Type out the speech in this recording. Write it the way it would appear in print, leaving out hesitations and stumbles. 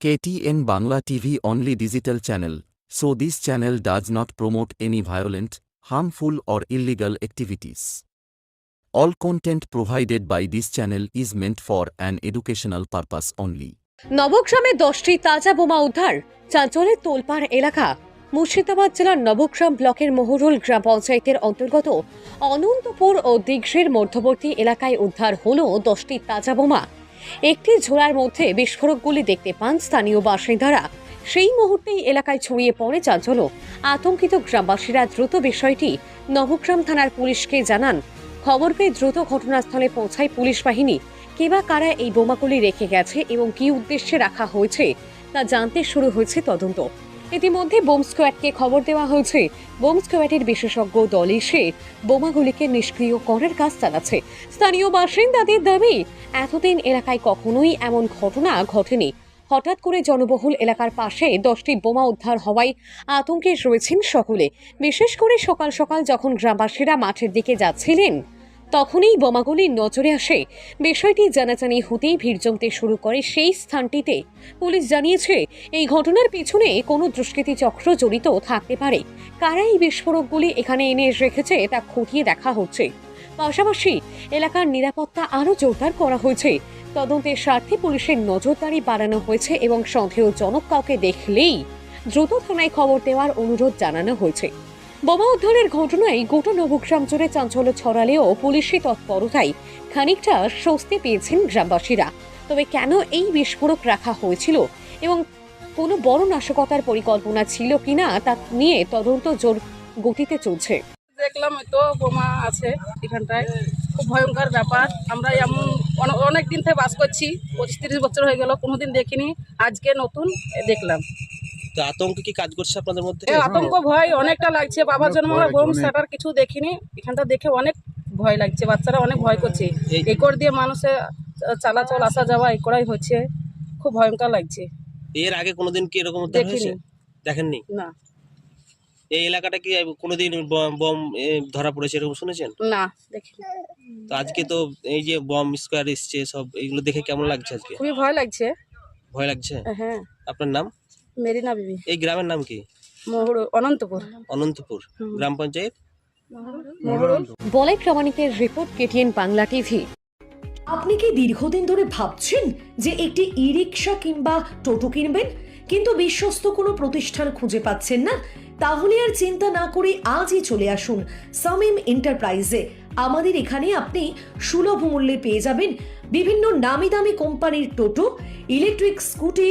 KTN Bangla TV only digital channel, so this channel does not promote any violent, harmful or illegal activities. All content provided by this channel is meant for an educational purpose only. নবগ্রামে 10টি তাজা বোমা উদ্ধার, চাঞ্চল্যে তোলপাড় এলাকা। মুর্শিদাবাদ জেলার নবগ্রাম ব্লকের মোহরুল গ্রাম পঞ্চায়েতের অন্তর্গত অনন্তপুর ও দিঘির মধ্যবর্তী এলাকায় উদ্ধার হলো 10টি তাজা বোমা। একটি ঝোলার মধ্যে বিস্ফোরকগুলি দেখতে পান স্থানীয় বাসিন্দারা। সেই মুহূর্তেই এলাকায় ছড়িয়ে পড়ে চাঞ্চল্য। আতঙ্কিত গ্রামবাসীরা দ্রুত বিষয়টি নবগ্রাম থানার পুলিশকে জানান। খবর পেয়ে দ্রুত ঘটনাস্থলে পৌঁছায় পুলিশ বাহিনী। কে বা কারা এই বোমাগুলি রেখে গেছে এবং কী উদ্দেশ্যে রাখা হয়েছে তা জানতে শুরু হয়েছে তদন্ত। ইতিমধ্যে বোম স্কোয়াডকে খবর দেওয়া হয়েছে। বোম স্কোয়াডের বিশেষজ্ঞ দল এসে বোমাগুলিকে নিষ্ক্রিয় করার কাজ চালাচ্ছে। স্থানীয় বাসিন্দাদের দাবি, এতদিন এলাকায় কখনোই এমন ঘটনা ঘটেনি। হঠাৎ করে জনবহুল এলাকার পাশে 10টি বোমা উদ্ধার হওয়ায় আতঙ্কে রয়েছেন সকলে। বিশেষ করে সকাল সকাল যখন গ্রামবাসীরা মাঠের দিকে যাচ্ছিলেন, তখনই বোমাগুলির নজরে আসে। বিষয়টি জানাজানি হতেই ভিড় জমতে শুরু করে সেই স্থানটিতে। পুলিশ জানিয়েছে, এই ঘটনার পিছনে কোনো দুষ্কৃতী চক্র জড়িত থাকতে পারে। কারা এই বিস্ফোরকগুলি এখানে এনে রেখেছে তা খতিয়ে দেখা হচ্ছে। পাশাপাশি এলাকার নিরাপত্তা আরও জোরদার করা হয়েছে। তদন্তের স্বার্থে পুলিশের নজরদারি বাড়ানো হয়েছে এবং সন্দেহজনক কাউকে দেখলেই দ্রুত থানায় খবর দেওয়ার অনুরোধ জানানো হয়েছে। বোমা উদ্ধারের ঘটনায় গোটা নবগ্রাম জুড়ে চাঞ্চল্য ছড়ালেও পুলিশি তৎপরতায় খানিকটা স্বস্তি পেয়েছেন গ্রামবাসীরা। তবে কেন এই বিস্ফোরক রাখা হয়েছিল এবং কোনো বড় নাশকতার পরিকল্পনা ছিল কিনা তা নিয়ে তদন্ত জোর গতিতে চলছে। দেখলাম তো বোমা আছে এখানটায়, খুব ভয়ঙ্কর ব্যাপার। আমরা এমন অনেক দিন থেকে বাস করছি, 25-30 বছর হয়ে গেল, কোনোদিন দেখিনি। আজকে নতুন দেখলাম। তো আতঙ্ক কি কাজ করছে আপনাদের মধ্যে? আতঙ্ক ভয় অনেকটা লাগছে। বাবার জন্য আমরা বোম সাটার কিছু দেখিনি, এখানটা দেখে অনেক ভয় লাগছে। বাচ্চারা অনেক ভয় করছে। একর দিয়ে মানুষের চলাচল আসা যাওয়া একরাই হচ্ছে, খুব ভয়ঙ্কর লাগছে। এর আগে কোনোদিন কি এরকম দেখিনি। দেখেননি না। এই এলাকাটা কি কোনোদিন বম ধরা পড়েছে এরকম শুনেছেন? না, দেখিনি। তো আজকে তো এই যে বম স্কোয়াড এসছে সব, এগুলো দেখে কেমন লাগছে আজকে? খুবই ভয় লাগছে। ভয় লাগছে? হ্যাঁ। আপনার নাম? মেরিনা বিবি। এই গ্রামের নাম কি? অনন্তপুর। অনন্তপুর গ্রাম পঞ্চায়েত। বলাই প্রামাণিকের রিপোর্ট, KTN বাংলা টিভি। আপনি কি দীর্ঘদিন ধরে ভাবছেন যে একটি ই রিক্সা কিংবা টোটো কিনবেন, কিন্তু বিশ্বস্ত কোনো প্রতিষ্ঠান খুঁজে পাচ্ছেন না? তাহলে আর চিন্তা না করে আজই চলে আসুন সামিম এন্টারপ্রাইজে। আমাদের এখানে আপনি সুলভ মূল্যে পেয়ে যাবেন বিভিন্ন নামি দামি কোম্পানির টোটো, ইলেকট্রিক স্কুটি,